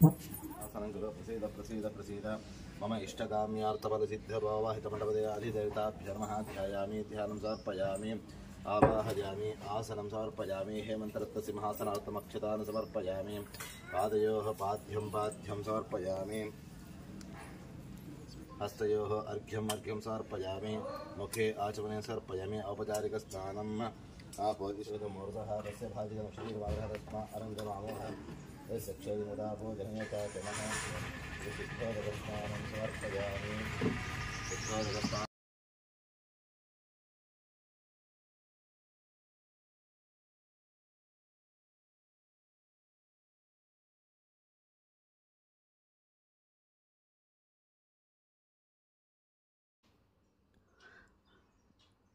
आसनं कुरु प्रसीद प्रसीद प्रसीद मम इष्टकाम्यार्थफलसिद्धभावहितमण्डपदयाधिदेवताभ्यो नमः ध्यायामि ध्यानं समर्पयामि आवाहयामि आसनं समर्पयामि हेमन्तरत्नसिंहासनार्थमक्षतान् समर्पयामि पादयोः पाद्यं समर्पयामि हस्तयोः अर्घ्यं समर्पयामि मुखे आचमने समर्पयामि औपचारिकस्नानम् आपोदिशोधमूर्धः तस्य भाजितमक्षीरवादः अरङ्गमामोह यस्य क्षयमुदा भोजनयता नमः शुद्धोदकस्नानं समर्पयामि शुद्धोदकस्नानं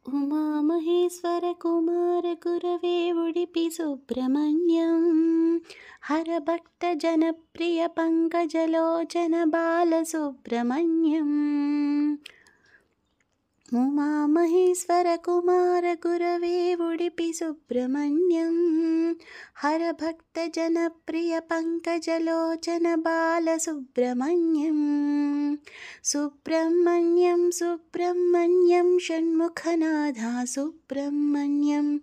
उमा महेश्वर कुमार गुरवे उडुपि सुब्रह्मण्यं हर भक्त जनप्रिय पंकजलोचन बालसुब्रह्मण्यम् उमा महेश्वर कुमार गुरवे उडुपि सुब्रह्मण्यं हर भक्त जनप्रिय पंकजलोचन बालसुब्रह्मण्यम् सुब्रह्मण्यं सुब्रह्मण्यं षण्मुखनाथा सुब्रह्मण्यं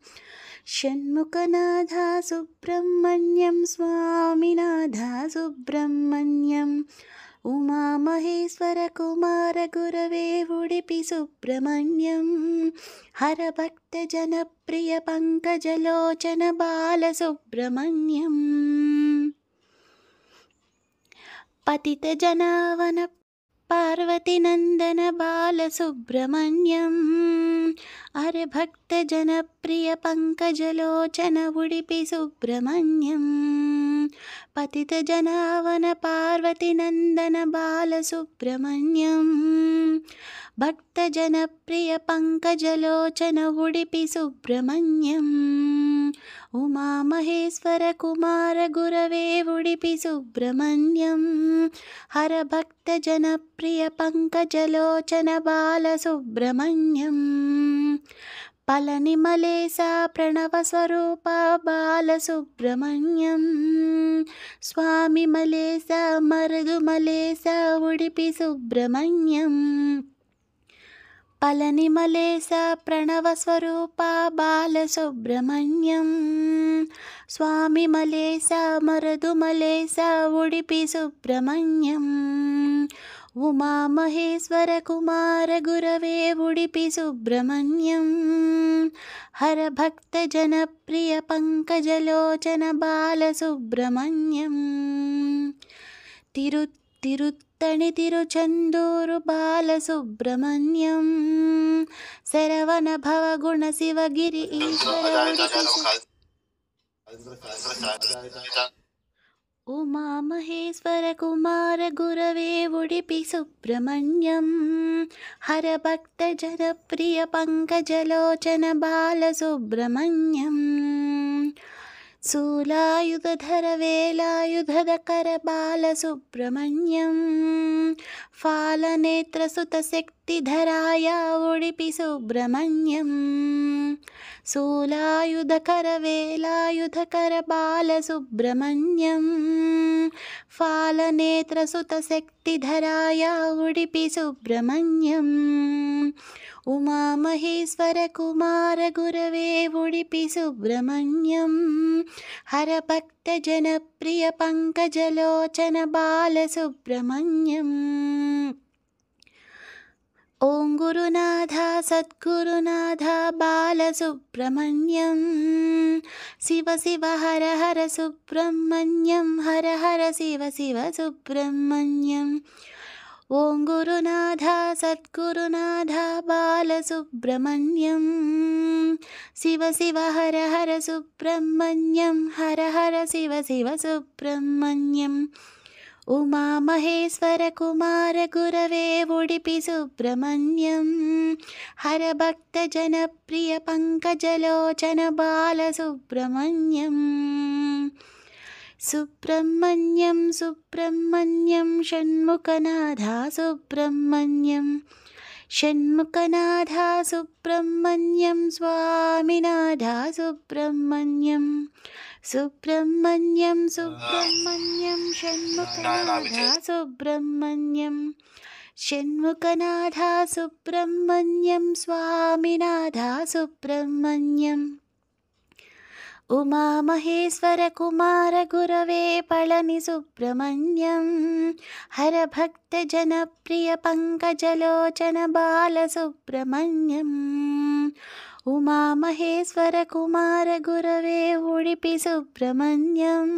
षण्मुखनाथा सुब्रह्मण्यं स्वामिनाथा सुब्रह्मण्यम् उमा महेश्वर कुमार गुरवे उडुपि सुब्रह्मण्यं हर भक्त जनप्रिय पंकजलोचन बालसुब्रह्मण्यम् पतित जनावन पार्वती नंदन बालसुब्रह्मण्यं हरे भक्त जनप्रिय पंकजलोचन उडुपि सुब्रह्मण्यं पतित जनावन पार्वती नंदन बालसुब्रह्मण्यं भक्त जनप्रिय पंकजलोचन उडुपि सुब्रह्मण्यम् उमा महेश्वर कुमार गुरवे उडुपि सुब्रह्मण्यं हर भक्त जनप्रिय पंकजलोचन बालसुब्रह्मण्यम् पलनिमलेसा प्रणव स्वरूप बालसुब्रह्मण्यं स्वामी मलेसा मरुदुमलेसा उडुपि सुब्रह्मण्यम् पलनिमलेसा प्रणव स्वरूप बालसुब्रह्मण्यं स्वामी मलेसा मरुदुमलेसा उडुपि सुब्रह्मण्यम् उमा महेश्वर कुमार गुरवे उडुपि सुब्रह्मण्यं हर भक्त जनप्रिय पंकजलोचन बालसुब्रह्मण्यम् तिरुत्तणि तिरुचंदूरु बालसुब्रह्मण्यं शरवण भवगुण शिवगिरि ईश्वर उमा महेश्वर कुमार गुरवे उडुपि सुब्रह्मण्यं हर भक्त जनप्रिय पंकजलोचन बालसुब्रह्मण्यम् शूलायुधधर वेलायुधकर बालसुब्रह्मण्यं फालनेत्र सुतशक्तिधराय उडुपि सुब्रह्मण्यं शूलायुधकर वेलायुधकर बालसुब्रह्मण्यं फालनेत्र सुतशक्तिधराय उडुपि सुब्रह्मण्यम् उमा महेश्वर कुमार गुरवे उडुपि सुब्रह्मण्यं हर भक्त जनप्रिय पंकजलोचन बालसुब्रह्मण्यम् ओं गुरुनाथ सद्गुरुनाथ बालसुब्रह्मण्यं शिव शिव हर हर सुब्रह्मण्यं हर हर शिव शिव सुब्रह्मण्यम् ओं गुरुनाथ सद्गुरुनाथ बालसुब्रह्मण्यं शिव शिव हर हर सुब्रह्मण्यं हर हर शिव शिव सुब्रह्मण्यम् उमा महेश्वर कुमार गुरवे उडुपि सुब्रह्मण्यं हर भक्त जनप्रिय पंकजलोचन बालसुब्रह्मण्यम् सुब्रह्मण्यं सुब्रह्मण्यं षण्मुखनाथा सुब्रह्मण्यं षण्मुखनाथा सुब्रह्मण्यं स्वामिनाथा सुब्रह्मण्यं सुब्रह्मण्यं सुब्रह्मण्यं षण्मुखनाथा सुब्रह्मण्यं षण्मुखनाथा सुब्रह्मण्यं स्वामिनाथा सुब्रह्मण्यम् उमामहेश्वर कुमार गुरवे पळनि सुब्रह्मण्यं हरभक्तजनप्रिय पङ्कजलोचन बालसुब्रह्मण्यम् उमामहेश्वर कुमार गुरवे उडुपि सुब्रह्मण्यं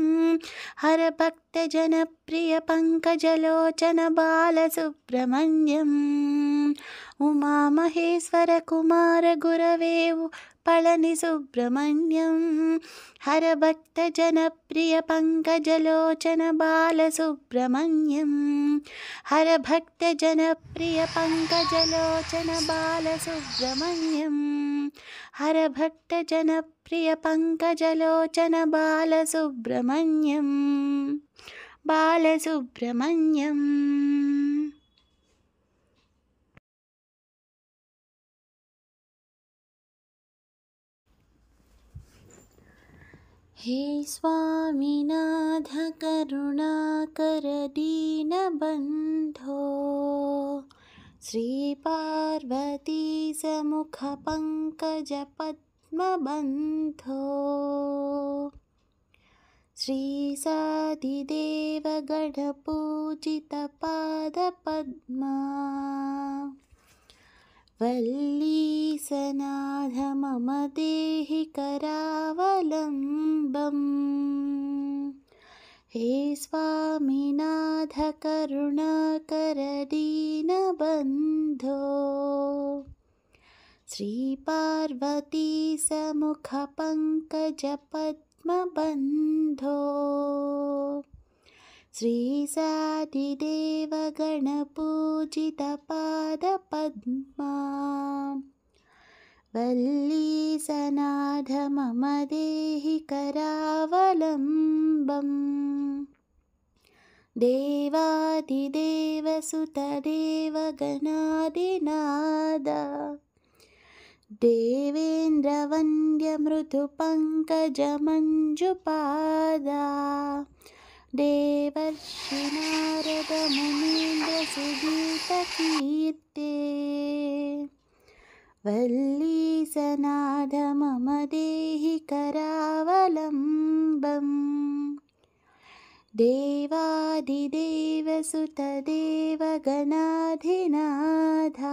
हरभक्तजनप्रिय पङ्कजलोचन बालसुब्रह्मण्यम् उमामहेश्वर कुमार गुरवे पळनि सुब्रह्मण्यं हरभक्तजनप्रिय पङ्कजलोचन बालसुब्रह्मण्यम् हरभक्तजनप्रिय पङ्कजलोचन बालसुब्रह्मण्यम् हरभक्तजनप्रिय पङ्कजलोचन बालसुब्रह्मण्यम् हे स्वामिनाथ करुणाकर दीनबन्धो श्रीपार्वती समुख पङ्कज पद्मबन्धो श्रीसादिदेव गणपूजित पादपद्मा वल्लीसनाथ मम देहि करावलम्बम् हे स्वामिनाथ करुणाकर दीनबन्धो श्रीपार्वती समुख पङ्कज पद्मबन्धो श्रीसादिदेव गणपूजित पादपद्मा वल्लीसनाथ मम देहि करावलम्बम् देवादिदेव सुतदेव गणादिनाद देवेन्द्रवन्द्य मृदुपङ्कजमञ्जुपादा देवर्षि नारद मुनीन्द्र सुगीतकीर्ते वल्लीसनाथ मम देहि करावलम्बम् देवादिदेव सुतदेव गणाधिनाथा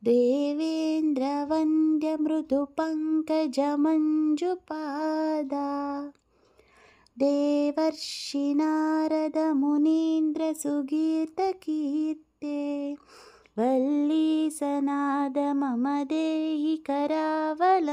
देवेन्द्रवन्द्य मृदुपङ्कजमञ्जुपादा देवर्षि नारद मुनीन्द्र सुगीतकीर्ते वल्लीसनाथ मम देहि करावलम्बम्।